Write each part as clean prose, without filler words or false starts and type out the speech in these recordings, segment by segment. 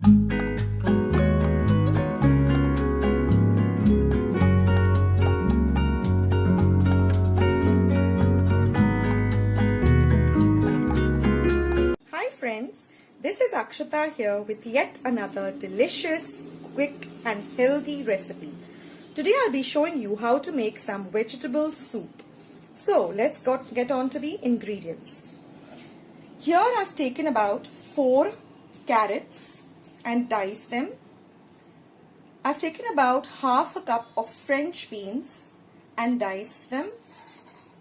Hi friends, this is Akshata here with yet another delicious, quick and healthy recipe. Today I'll be showing you how to make some vegetable soup. So let's get on to the ingredients. Here I've taken about 4 carrots and diced them. I've taken about half a cup of French beans and diced them.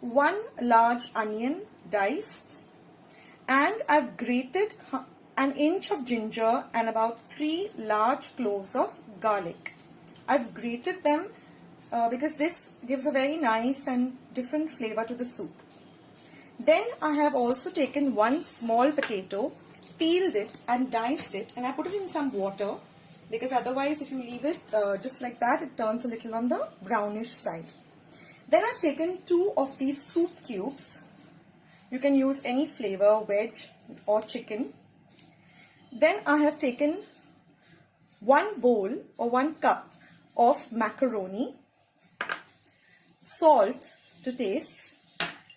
1 large onion diced. And I've grated an inch of ginger and about 3 large cloves of garlic. I've grated them because this gives a very nice and different flavor to the soup. Then I have also taken 1 small potato, peeled it and diced it, and I put it in some water because otherwise if you leave it just like that, it turns a little on the brownish side. Then I've taken 2 of these soup cubes. You can use any flavor, veg or chicken. Then I have taken 1 bowl or 1 cup of macaroni, salt to taste,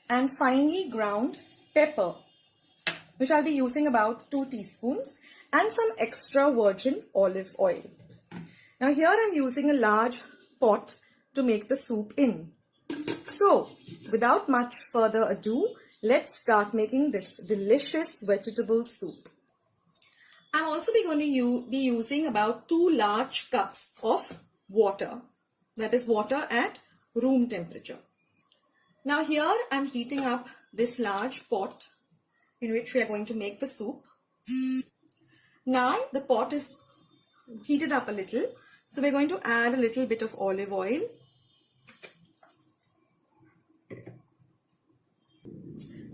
and finely ground pepper, which I'll be using about 2 teaspoons, and some extra virgin olive oil. Now here I'm using a large pot to make the soup in. So without much further ado, let's start making this delicious vegetable soup. I'm also going to be using about 2 large cups of water, that is water at room temperature. Now here I'm heating up this large pot in which we are going to make the soup. Now the pot is heated up a little, so we're going to add a little bit of olive oil.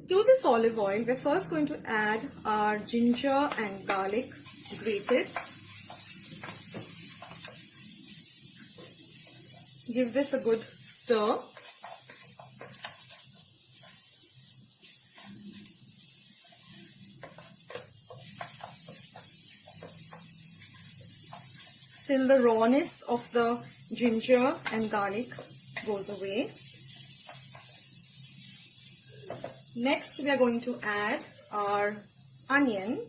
To this olive oil, we're first going to add our ginger and garlic grated. Give this a good stir. Till the rawness of the ginger and garlic goes away. Next, we are going to add our onion.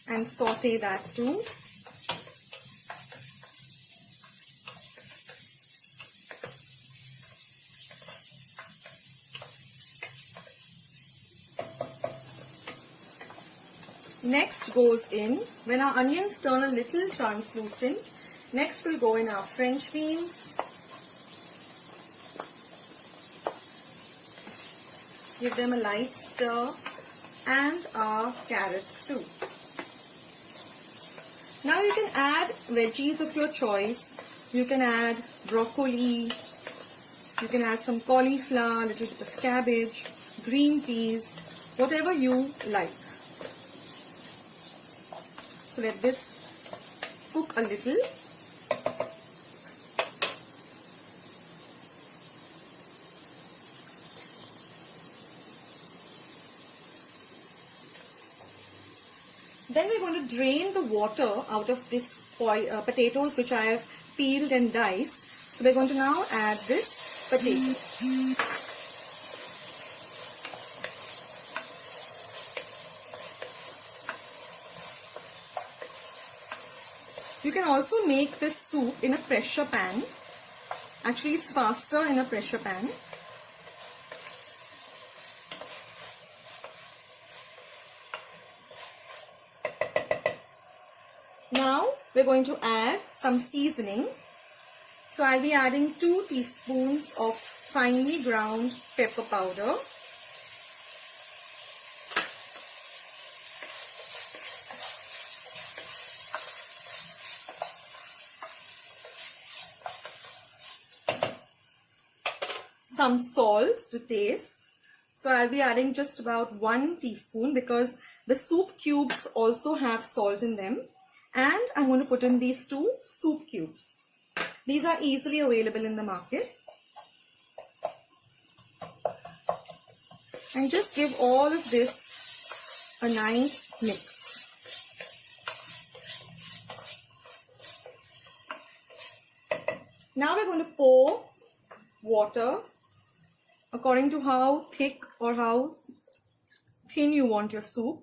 And saute that too. Next goes in, when our onions turn a little translucent, next will go in our French beans. Give them a light stir, and our carrots too. Now you can add veggies of your choice. You can add broccoli, you can add some cauliflower, a little bit of cabbage, green peas, whatever you like. So let this cook a little. Then we're going to drain the water out of this potatoes which I have peeled and diced. So we're going to now add this potato. You can also make this soup in a pressure pan. Actually, it's faster in a pressure pan. Now we're going to add some seasoning. So I'll be adding 2 teaspoons of finely ground pepper powder. Some salt to taste. So I'll be adding just about 1 teaspoon because the soup cubes also have salt in them. And I'm going to put in these 2 soup cubes. These are easily available in the market. And just give all of this a nice mix. Now we're going to pour water according to how thick or how thin you want your soup.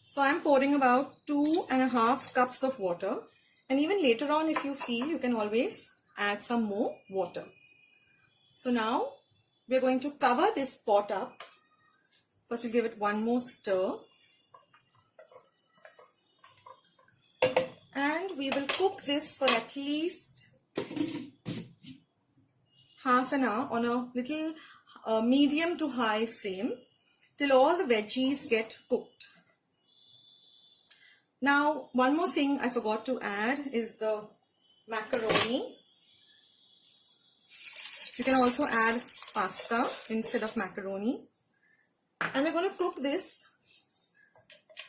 So I'm pouring about 2.5 cups of water, and even later on, if you feel, you can always add some more water. So now we're going to cover this pot up. First we'll give it one more stir, and we will cook this for at least half an hour on a little medium to high flame till all the veggies get cooked. Now, one more thing I forgot to add is the macaroni. You can also add pasta instead of macaroni. And we're going to cook this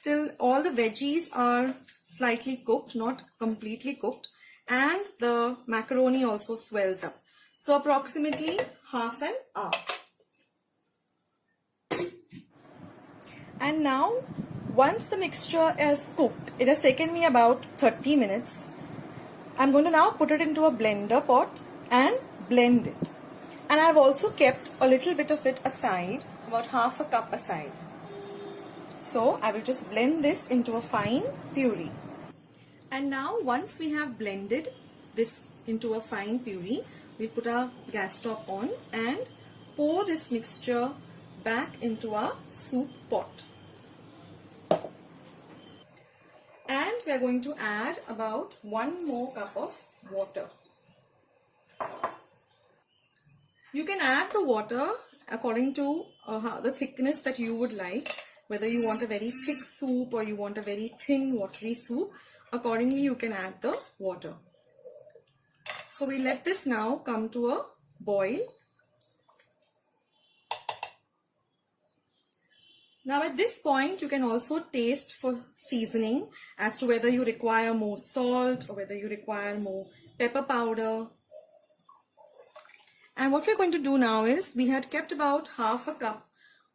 till all the veggies are slightly cooked, not completely cooked, and the macaroni also swells up. So approximately half an hour. And now, once the mixture is cooked, it has taken me about 30 minutes. I'm going to now put it into a blender pot and blend it. And I've also kept a little bit of it aside, about half a cup aside. So I will just blend this into a fine puree. And now once we have blended this into a fine puree, we put our gas stove on and pour this mixture back into our soup pot. And we are going to add about 1 more cup of water. You can add the water according to the thickness that you would like, whether you want a very thick soup or you want a very thin watery soup. Accordingly, you can add the water. So we let this now come to a boil. Now at this point, you can also taste for seasoning as to whether you require more salt or whether you require more pepper powder. And what we're going to do now is, we had kept about half a cup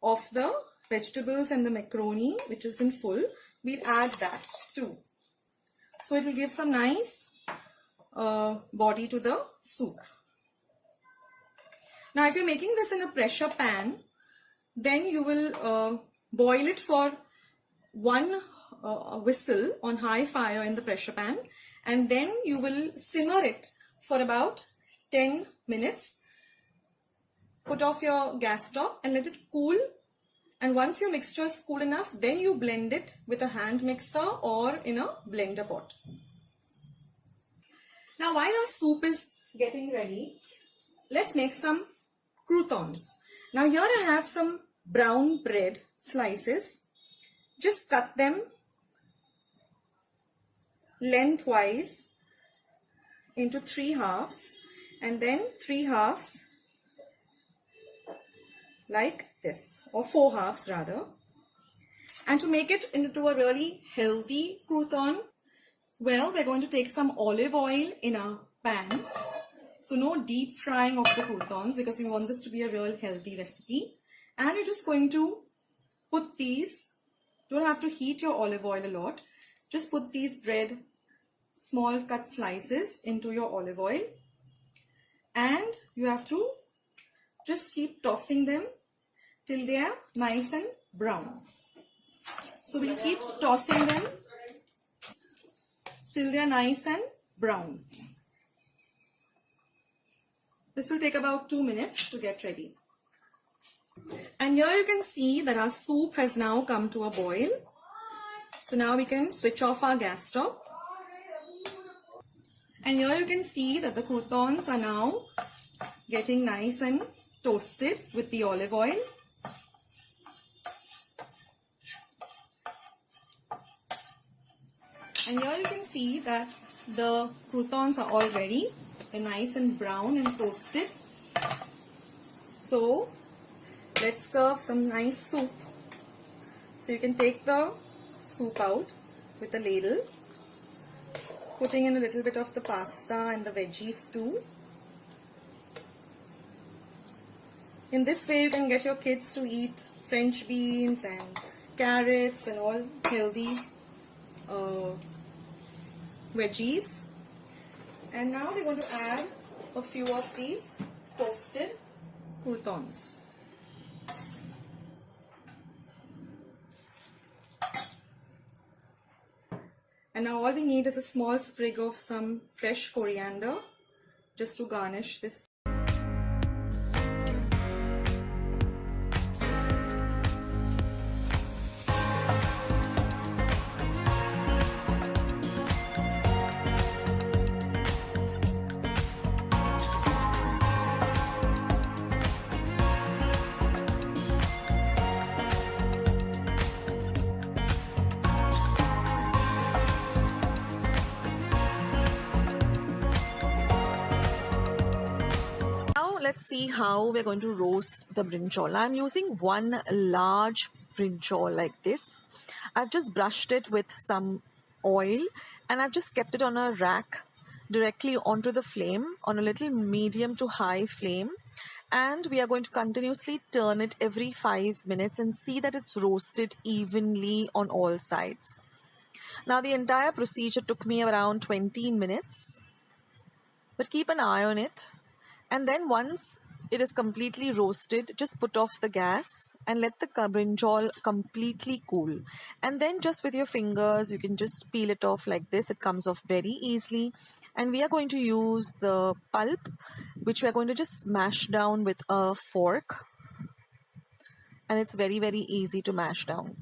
of the vegetables and the macaroni, which is in full. We'll add that too. So it will give some nice body to the soup. Now if you're making this in a pressure pan, then you will boil it for 1 whistle on high fire in the pressure pan, and then you will simmer it for about 10 minutes. Put off your gas stove and let it cool, and once your mixture is cool enough, then you blend it with a hand mixer or in a blender pot. Now while our soup is getting ready, let's make some croutons. Now here I have some brown bread slices. Just cut them lengthwise into 3 halves, and then 3 halves like this, or 4 halves rather. And to make it into a really healthy crouton, well, we're going to take some olive oil in our pan. So no deep frying of the croutons, because we want this to be a real healthy recipe. And you're just going to put these, don't have to heat your olive oil a lot, just put these bread small cut slices into your olive oil, and you have to just keep tossing them till they are nice and brown. So we'll keep tossing them till they are nice and brown. This will take about 2 minutes to get ready. And here you can see that our soup has now come to a boil. So now we can switch off our gas stove. And here you can see that the croutons are now getting nice and toasted with the olive oil. And here you can see that the croutons are all ready. They're nice and brown and toasted. So let's serve some nice soup. So you can take the soup out with a ladle, putting in a little bit of the pasta and the veggies too. In this way, you can get your kids to eat French beans and carrots and all healthy veggies. And now we're going to add a few of these toasted croutons. And now all we need is a small sprig of some fresh coriander just to garnish this. Let's see how we're going to roast the brinjal. I'm using one large brinjal like this. I've just brushed it with some oil and I've just kept it on a rack directly onto the flame on a little medium to high flame, and we are going to continuously turn it every 5 minutes and see that it's roasted evenly on all sides. Now the entire procedure took me around 20 minutes, but keep an eye on it. And then once it is completely roasted, just put off the gas and let the brinjal completely cool. And then just with your fingers, you can just peel it off like this. It comes off very easily. And we are going to use the pulp, which we are going to just smash down with a fork. And it's very, very easy to mash down.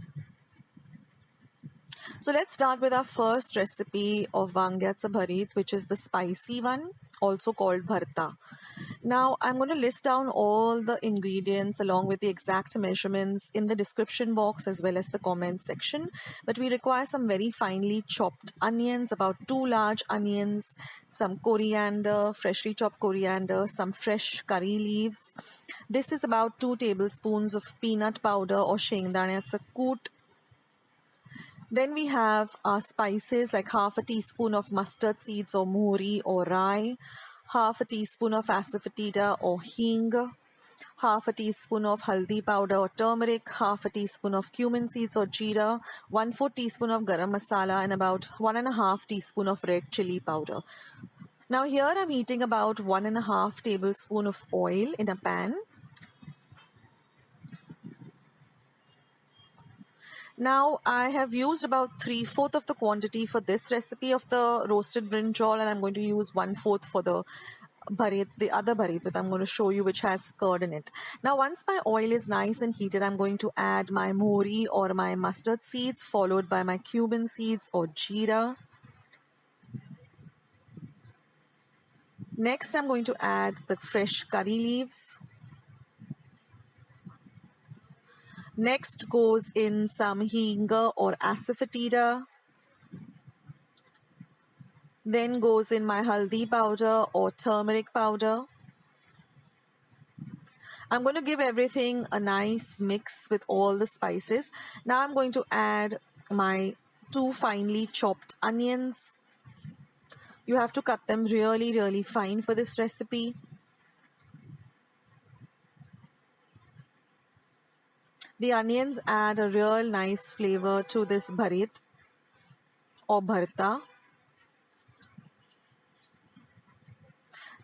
So let's start with our first recipe of vangyatsa bharit, which is the spicy one, also called bharta. Now, I'm going to list down all the ingredients along with the exact measurements in the description box as well as the comments section. But we require some very finely chopped onions, about 2 large onions, some coriander, freshly chopped coriander, some fresh curry leaves. This is about 2 tablespoons of peanut powder or shengdanyaचं कूट. Then we have our spices like half a teaspoon of mustard seeds or mohri or rye, half a teaspoon of asafoetida or hing, half a teaspoon of haldi powder or turmeric, half a teaspoon of cumin seeds or jeera, 1/4 teaspoon of garam masala, and about 1.5 teaspoon of red chili powder. Now here I'm heating about 1.5 tablespoon of oil in a pan. Now I have used about 3/4 of the quantity for this recipe of the roasted brinjal, and I'm going to use 1/4 for the bharit, the other bharit that I'm going to show you, which has curd in it. Now once my oil is nice and heated, I'm going to add my mohri or my mustard seeds, followed by my cumin seeds or jeera. Next I'm going to add the fresh curry leaves. Next goes in some hinga or asafoetida. Then goes in my haldi powder or turmeric powder. I'm going to give everything a nice mix with all the spices. Now I'm going to add my 2 finely chopped onions. You have to cut them really, really fine for this recipe. The onions add a real nice flavor to this bharit or bharta.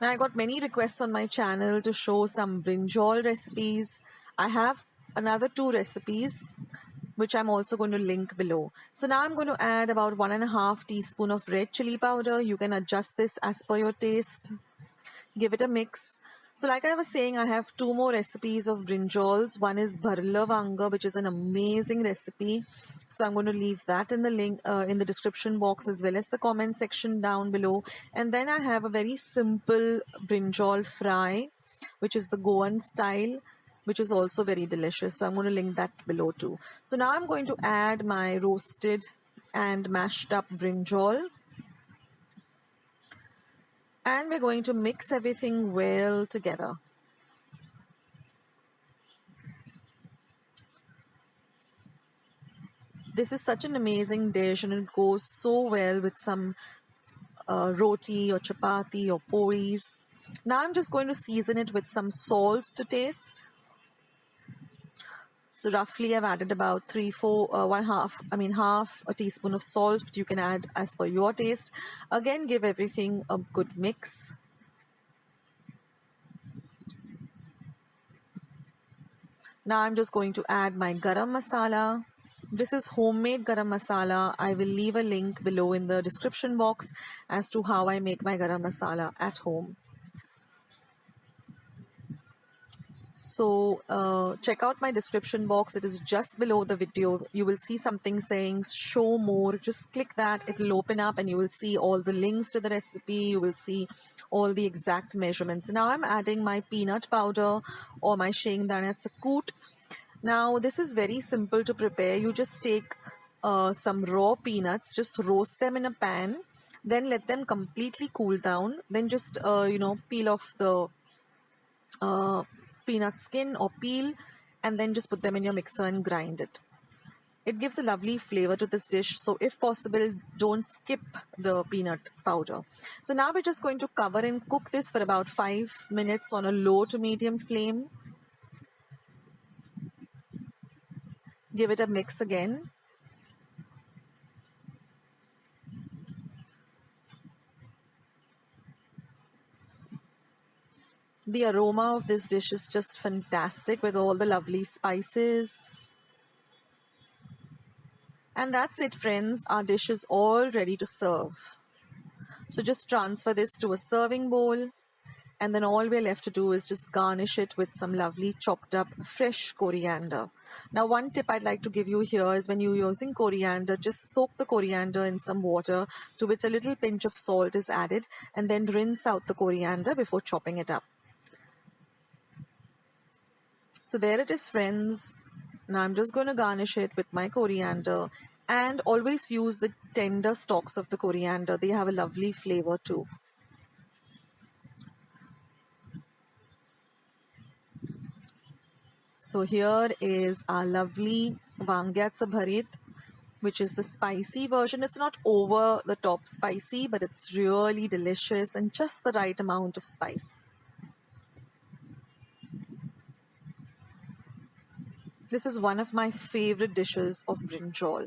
Now I got many requests on my channel to show some brinjal recipes. I have another 2 recipes which I'm also going to link below. So now I'm going to add about 1.5 teaspoon of red chili powder. You can adjust this as per your taste. Give it a mix. So like I was saying, I have 2 more recipes of brinjals. One is bharla vanga, which is an amazing recipe. So I'm going to leave that in the link in the description box as well as the comment section down below. And then I have a very simple brinjal fry, which is the Goan style, which is also very delicious. So I'm going to link that below too. So now I'm going to add my roasted and mashed up brinjal. And we're going to mix everything well together. This is such an amazing dish and it goes so well with some roti or chapati or puris. Now I'm just going to season it with some salt to taste. So roughly I've added about half a teaspoon of salt, but you can add as per your taste. Again, give everything a good mix. Now I'm just going to add my garam masala. This is homemade garam masala. I will leave a link below in the description box as to how I make my garam masala at home. So check out my description box. It is just below the video. You will see something saying show more. Just click that. It will open up and you will see all the links to the recipe. You will see all the exact measurements. Now I'm adding my peanut powder or my ennesequeira. Now this is very simple to prepare. You just take some raw peanuts, just roast them in a pan, then let them completely cool down. Then just peel off the uh, peanut skin or peel, and then just put them in your mixer and grind it. It gives a lovely flavor to this dish, so if possible, don't skip the peanut powder. So now we're just going to cover and cook this for about 5 minutes on a low to medium flame. Give it a mix again. The aroma of this dish is just fantastic with all the lovely spices. And that's it, friends. Our dish is all ready to serve. So just transfer this to a serving bowl, and then all we're left to do is just garnish it with some lovely chopped up fresh coriander. Now, one tip I'd like to give you here is when you're using coriander, just soak the coriander in some water to which a little pinch of salt is added, and then rinse out the coriander before chopping it up. So there it is, friends. Now I'm just going to garnish it with my coriander, and always use the tender stalks of the coriander. They have a lovely flavor too. So here is our lovely vangyatsa bharit, which is the spicy version. It's not over the top spicy, but it's really delicious and just the right amount of spice. This is one of my favorite dishes of brinjal.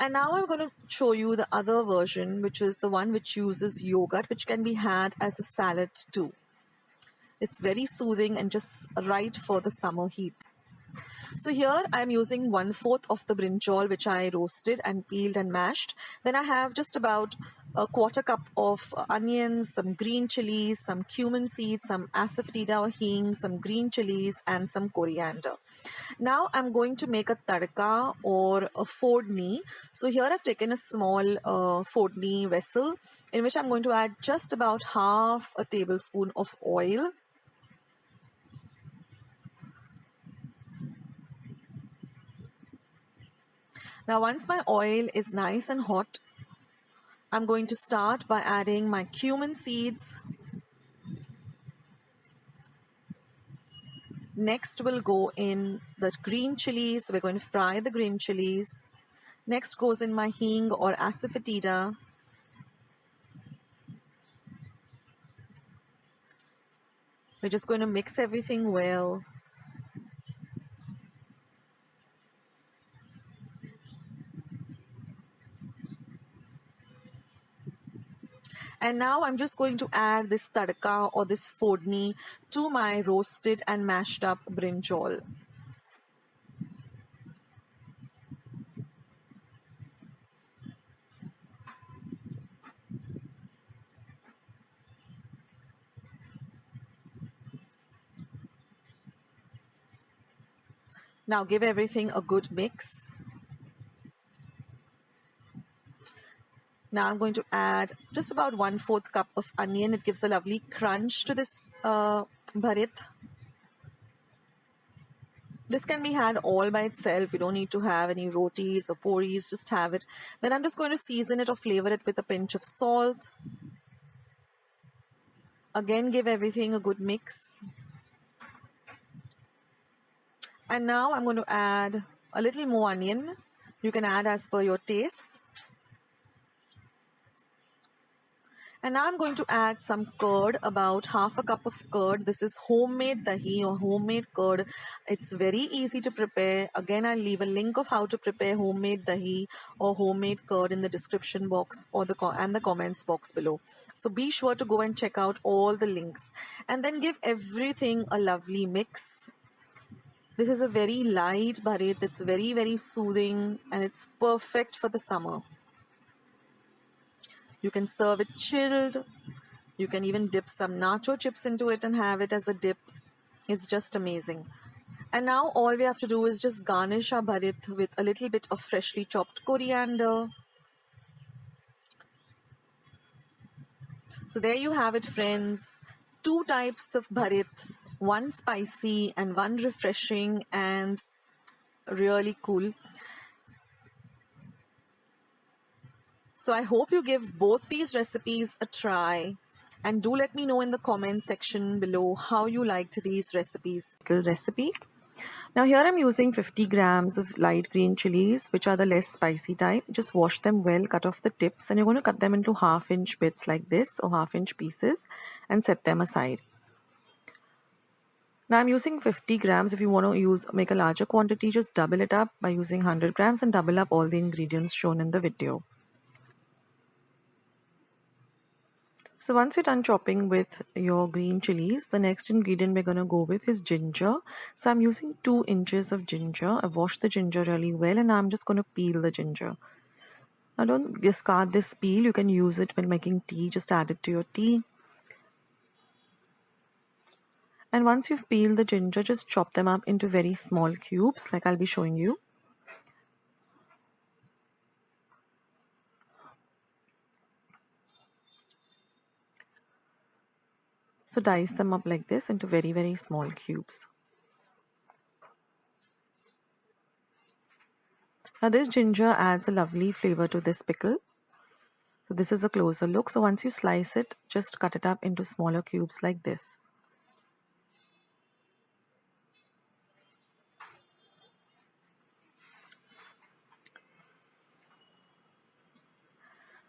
And now I'm going to show you the other version, which is the one which uses yogurt, which can be had as a salad too. It's very soothing and just right for the summer heat. So here I'm using 1/4 of the brinjal, which I roasted and peeled and mashed. Then I have just about a 1/4 cup of onions, some green chilies, some cumin seeds, some asafoetida or hing, some green chilies, and some coriander. Now I'm going to make a tadka or a fodni. So here I've taken a small fodni vessel in which I'm going to add just about half a tablespoon of oil. Now once my oil is nice and hot, I'm going to start by adding my cumin seeds. Next will go in the green chilies. We're going to fry the green chilies. Next goes in my hing or asafoetida. We're just going to mix everything well. And now I'm just going to add this tadka or this fodni to my roasted and mashed up brinjal. Now give everything a good mix. Now I'm going to add just about 1/4 cup of onion. It gives a lovely crunch to this bharit. This can be had all by itself. You don't need to have any rotis or puris, just have it. Then I'm just going to season it or flavor it with a pinch of salt. Again, give everything a good mix. And now I'm going to add a little more onion. You can add as per your taste. And now I'm going to add some curd, about half a cup of curd. This is homemade dahi or homemade curd. It's very easy to prepare. Again, I'll leave a link of how to prepare homemade dahi or homemade curd in the description box or the comments box below. So be sure to go and check out all the links. And then give everything a lovely mix. This is a very light bharet. It's very, very soothing and it's perfect for the summer. You can serve it chilled. You can even dip some nacho chips into it and have it as a dip. It's just amazing. And now all we have to do is just garnish our bharit with a little bit of freshly chopped coriander. So there you have it, friends. Two types of bharits, one spicy and one refreshing and really cool. So I hope you give both these recipes a try. And do let me know in the comment section below how you liked these recipes. Recipe. Now here I'm using 50 grams of light green chilies, which are the less spicy type. Just wash them well, cut off the tips, and you're going to cut them into half-inch bits like this, or half-inch pieces, and set them aside. Now I'm using 50 grams. If you want to make a larger quantity, just double it up by using 100 grams and double up all the ingredients shown in the video. So once you're done chopping with your green chilies, the next ingredient we're going to go with is ginger. So I'm using 2 inches of ginger. I've washed the ginger really well and I'm just going to peel the ginger. Now don't discard this peel. You can use it when making tea. Just add it to your tea. And once you've peeled the ginger, just chop them up into very small cubes like I'll be showing you. So dice them up like this into very, very small cubes. Now this ginger adds a lovely flavor to this pickle. So this is a closer look. So once you slice it, just cut it up into smaller cubes like this.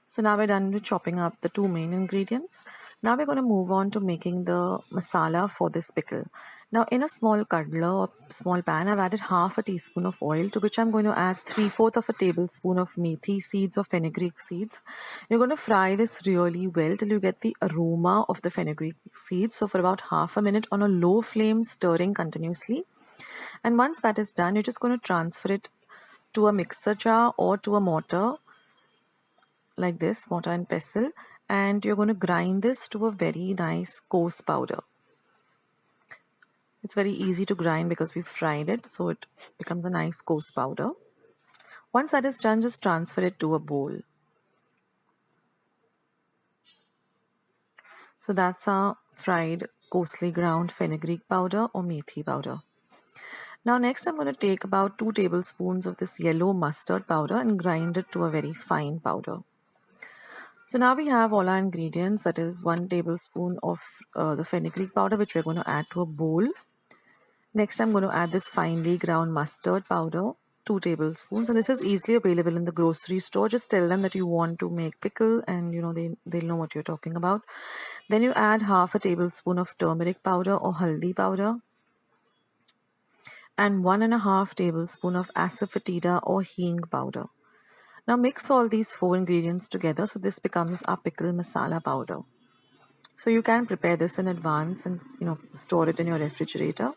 So now we're done with chopping up the 2 main ingredients. Now we're going to move on to making the masala for this pickle. Now in a small cudler or small pan, I've added half a teaspoon of oil, to which I'm going to add 3/4 of a tablespoon of methi seeds or fenugreek seeds. You're going to fry this really well till you get the aroma of the fenugreek seeds. So for about half a minute on a low flame, stirring continuously. And once that is done, you're just going to transfer it to a mixer jar or to a mortar like this, mortar and pestle, and you're going to grind this to a very nice coarse powder. It's very easy to grind because we've fried it, so it becomes a nice coarse powder. Once that is done, just transfer it to a bowl. So that's our fried coarsely ground fenugreek powder or methi powder. Now next I'm going to take about 2 tablespoons of this yellow mustard powder and grind it to a very fine powder. So now we have all our ingredients, that is 1 tablespoon of the fenugreek powder, which we're going to add to a bowl. Next I'm going to add this finely ground mustard powder, 2 tablespoons. And this is easily available in the grocery store. Just tell them that you want to make pickle and they'll know what you're talking about. Then you add half a tablespoon of turmeric powder or haldi powder and 1.5 tablespoon of asafoetida or hing powder. Now mix all these 4 ingredients together so this becomes our pickle masala powder. So you can prepare this in advance and store it in your refrigerator.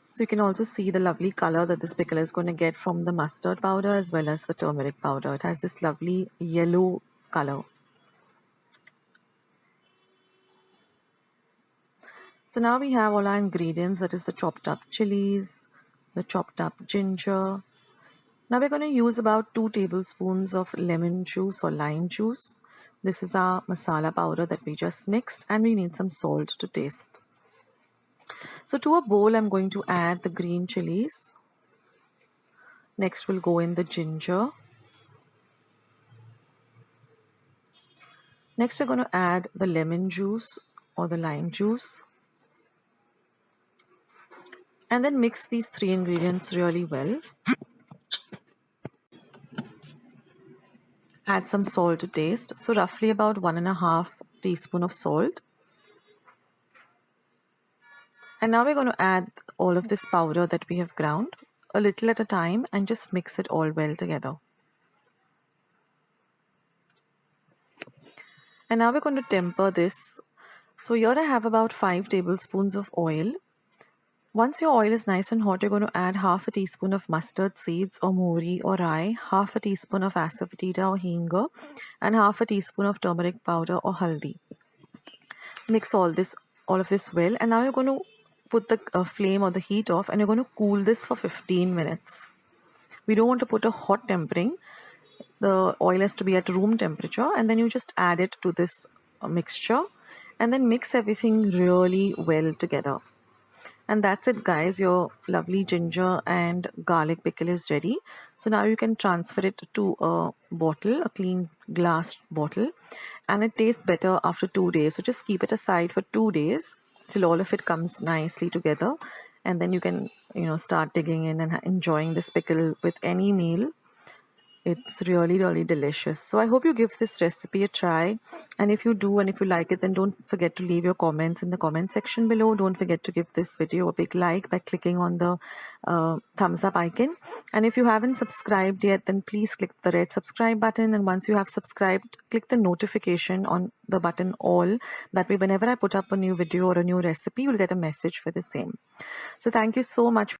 So you can also see the lovely color that this pickle is going to get from the mustard powder as well as the turmeric powder. It has this lovely yellow color. So now we have all our ingredients, that is the chopped up chilies, the chopped up ginger. Now we're going to use about 2 tablespoons of lemon juice or lime juice. This is our masala powder that we just mixed, and we need some salt to taste. So to a bowl, I'm going to add the green chilies. Next will go in the ginger. Next we're going to add the lemon juice or the lime juice. And then mix these 3 ingredients really well. Add some salt to taste. So roughly about 1.5 teaspoon of salt. And now we're going to add all of this powder that we have ground, a little at a time, and just mix it all well together. And now we're going to temper this. So here I have about 5 tablespoons of oil. Once your oil is nice and hot, you're going to add half a teaspoon of mustard seeds or mohri or rye, half a teaspoon of asafoetida or hinga, and half a teaspoon of turmeric powder or haldi. Mix all of this well, and now you're going to put the flame or the heat off, and you're going to cool this for 15 minutes. We don't want to put a hot tempering. The oil has to be at room temperature, and then you just add it to this mixture, and then mix everything really well together. And that's it, guys. Your lovely ginger and garlic pickle is ready. So now you can transfer it to a bottle, a clean glass bottle, and it tastes better after 2 days. So just keep it aside for 2 days till all of it comes nicely together, and then you can start digging in and enjoying this pickle with any meal. It's really, really delicious. So I hope you give this recipe a try. And if you do, and if you like it, then don't forget to leave your comments in the comment section below. Don't forget to give this video a big like by clicking on the thumbs up icon. And if you haven't subscribed yet, then please click the red subscribe button. And once you have subscribed, click the notification on the button all. That way, whenever I put up a new video or a new recipe, you'll get a message for the same. So thank you so much